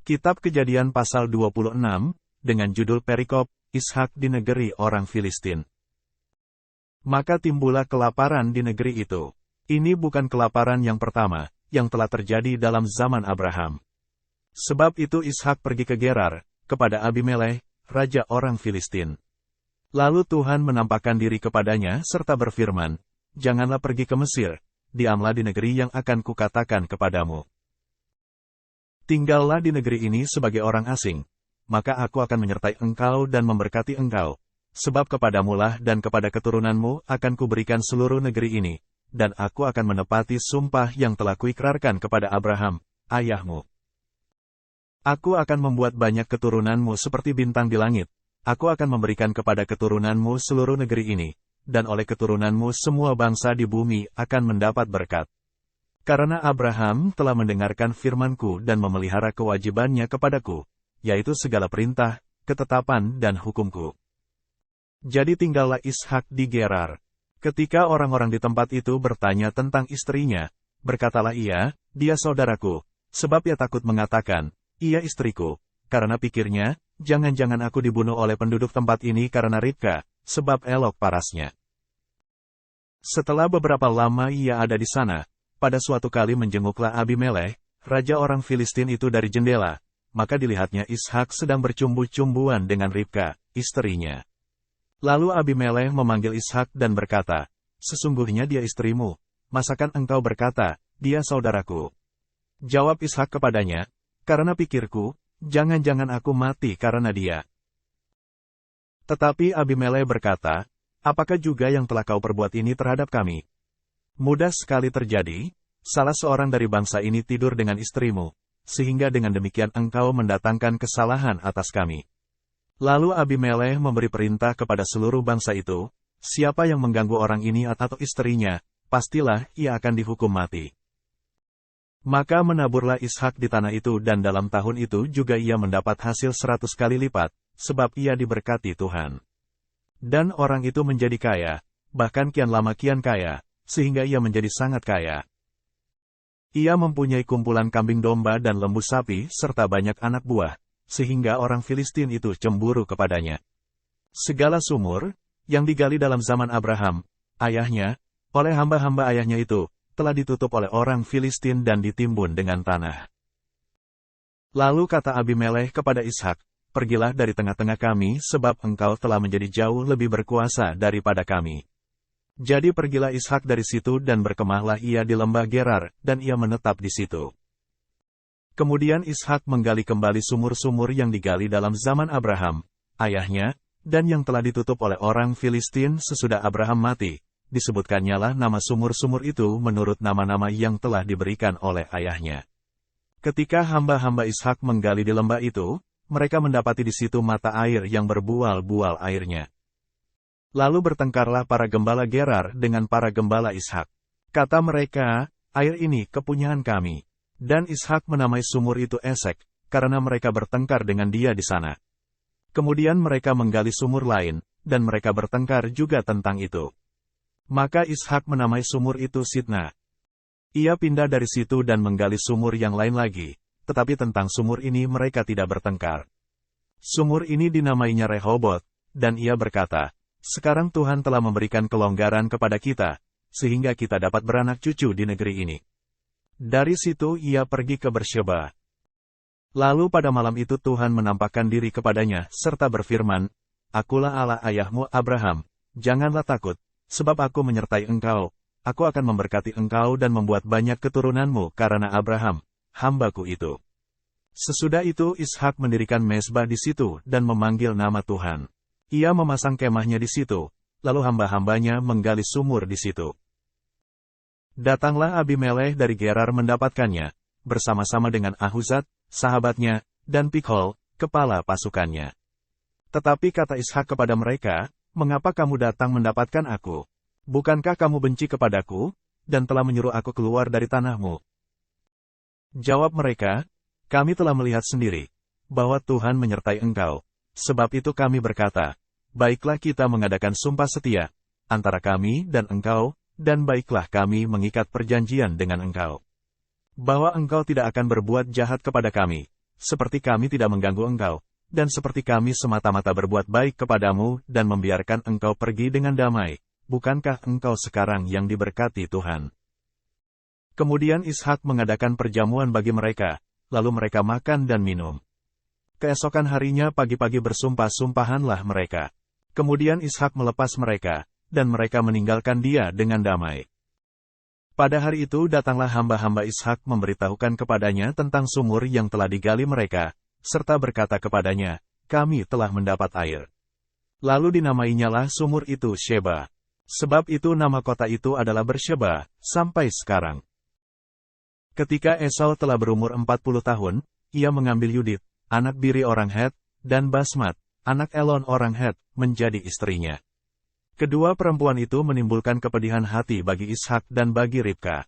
Kitab Kejadian pasal 26, dengan judul Perikop, Ishak di negeri orang Filistin. Maka timbullah kelaparan di negeri itu. Ini bukan kelaparan yang pertama, yang telah terjadi dalam zaman Abraham. Sebab itu Ishak pergi ke Gerar, kepada Abimelekh, raja orang Filistin. Lalu Tuhan menampakkan diri kepadanya serta berfirman, "Janganlah pergi ke Mesir, diamlah di negeri yang akan kukatakan kepadamu. Tinggallah di negeri ini sebagai orang asing, maka aku akan menyertai engkau dan memberkati engkau, sebab kepadamulah dan kepada keturunanmu akan kuberikan seluruh negeri ini, dan aku akan menepati sumpah yang telah kuikrarkan kepada Abraham, ayahmu. Aku akan membuat banyak keturunanmu seperti bintang di langit. Aku akan memberikan kepada keturunanmu seluruh negeri ini, dan oleh keturunanmu semua bangsa di bumi akan mendapat berkat. Karena Abraham telah mendengarkan firmanku dan memelihara kewajibannya kepadaku, yaitu segala perintah, ketetapan dan hukumku." Jadi tinggallah Ishak di Gerar. Ketika orang-orang di tempat itu bertanya tentang istrinya, berkatalah ia, "Dia saudaraku," sebab ia takut mengatakan, "Ia istriku," karena pikirnya, jangan-jangan aku dibunuh oleh penduduk tempat ini karena Ribka, sebab elok parasnya. Setelah beberapa lama ia ada di sana, pada suatu kali menjenguklah Abimelekh, raja orang Filistin itu dari jendela, maka dilihatnya Ishak sedang bercumbu-cumbuan dengan Ribka, istrinya. Lalu Abimelekh memanggil Ishak dan berkata, "Sesungguhnya dia istrimu, masakan engkau berkata, 'Dia saudaraku'?" Jawab Ishak kepadanya, "Karena pikirku, jangan-jangan aku mati karena dia." Tetapi Abimelekh berkata, "Apakah juga yang telah kau perbuat ini terhadap kami? Mudah sekali terjadi, salah seorang dari bangsa ini tidur dengan istrimu, sehingga dengan demikian engkau mendatangkan kesalahan atas kami." Lalu Abimelekh memberi perintah kepada seluruh bangsa itu, "Siapa yang mengganggu orang ini atau istrinya, pastilah ia akan dihukum mati." Maka menaburlah Ishak di tanah itu dan dalam tahun itu juga ia mendapat hasil 100 kali lipat, sebab ia diberkati Tuhan. Dan orang itu menjadi kaya, bahkan kian lama kian kaya, sehingga ia menjadi sangat kaya. Ia mempunyai kumpulan kambing domba dan lembu sapi serta banyak anak buah, sehingga orang Filistin itu cemburu kepadanya. Segala sumur, yang digali dalam zaman Abraham, ayahnya, oleh hamba-hamba ayahnya itu, telah ditutup oleh orang Filistin dan ditimbun dengan tanah. Lalu kata Abimelekh kepada Ishak, "Pergilah dari tengah-tengah kami sebab engkau telah menjadi jauh lebih berkuasa daripada kami." Jadi pergilah Ishak dari situ dan berkemahlah ia di lembah Gerar, dan ia menetap di situ. Kemudian Ishak menggali kembali sumur-sumur yang digali dalam zaman Abraham, ayahnya, dan yang telah ditutup oleh orang Filistin sesudah Abraham mati. Disebutkannya lah nama sumur-sumur itu menurut nama-nama yang telah diberikan oleh ayahnya. Ketika hamba-hamba Ishak menggali di lembah itu, mereka mendapati di situ mata air yang berbual-bual airnya. Lalu bertengkarlah para gembala Gerar dengan para gembala Ishak. Kata mereka, "Air ini kepunyaan kami." Dan Ishak menamai sumur itu Esek, karena mereka bertengkar dengan dia di sana. Kemudian mereka menggali sumur lain, dan mereka bertengkar juga tentang itu. Maka Ishak menamai sumur itu Sitna. Ia pindah dari situ dan menggali sumur yang lain lagi, tetapi tentang sumur ini mereka tidak bertengkar. Sumur ini dinamainya Rehobot, dan ia berkata, "Sekarang Tuhan telah memberikan kelonggaran kepada kita, sehingga kita dapat beranak cucu di negeri ini." Dari situ ia pergi ke Bersyeba. Lalu pada malam itu Tuhan menampakkan diri kepadanya, serta berfirman, "Akulah Allah ayahmu Abraham, janganlah takut, sebab aku menyertai engkau, aku akan memberkati engkau dan membuat banyak keturunanmu karena Abraham, hambaku itu." Sesudah itu Ishak mendirikan mezbah di situ dan memanggil nama Tuhan. Ia memasang kemahnya di situ, lalu hamba-hambanya menggali sumur di situ. Datanglah Abimelekh dari Gerar mendapatkannya, bersama-sama dengan Ahuzat, sahabatnya, dan Pikhol, kepala pasukannya. Tetapi kata Ishak kepada mereka, "Mengapa kamu datang mendapatkan aku? Bukankah kamu benci kepadaku, dan telah menyuruh aku keluar dari tanahmu?" Jawab mereka, "Kami telah melihat sendiri, bahwa Tuhan menyertai engkau. Sebab itu kami berkata, baiklah kita mengadakan sumpah setia, antara kami dan engkau, dan baiklah kami mengikat perjanjian dengan engkau. Bahwa engkau tidak akan berbuat jahat kepada kami, seperti kami tidak mengganggu engkau, dan seperti kami semata-mata berbuat baik kepadamu dan membiarkan engkau pergi dengan damai, bukankah engkau sekarang yang diberkati Tuhan?" Kemudian Ishak mengadakan perjamuan bagi mereka, lalu mereka makan dan minum. Keesokan harinya pagi-pagi bersumpah-sumpahanlah mereka. Kemudian Ishak melepas mereka, dan mereka meninggalkan dia dengan damai. Pada hari itu datanglah hamba-hamba Ishak memberitahukan kepadanya tentang sumur yang telah digali mereka, serta berkata kepadanya, "Kami telah mendapat air." Lalu dinamainyalah sumur itu Sheba. Sebab itu nama kota itu adalah Bersheba, sampai sekarang. Ketika Esau telah berumur 40 tahun, ia mengambil Yudit, anak Biri orang Het, dan Basmat, anak Elon orang Het, menjadi istrinya. Kedua perempuan itu menimbulkan kepedihan hati bagi Ishak dan bagi Ribka.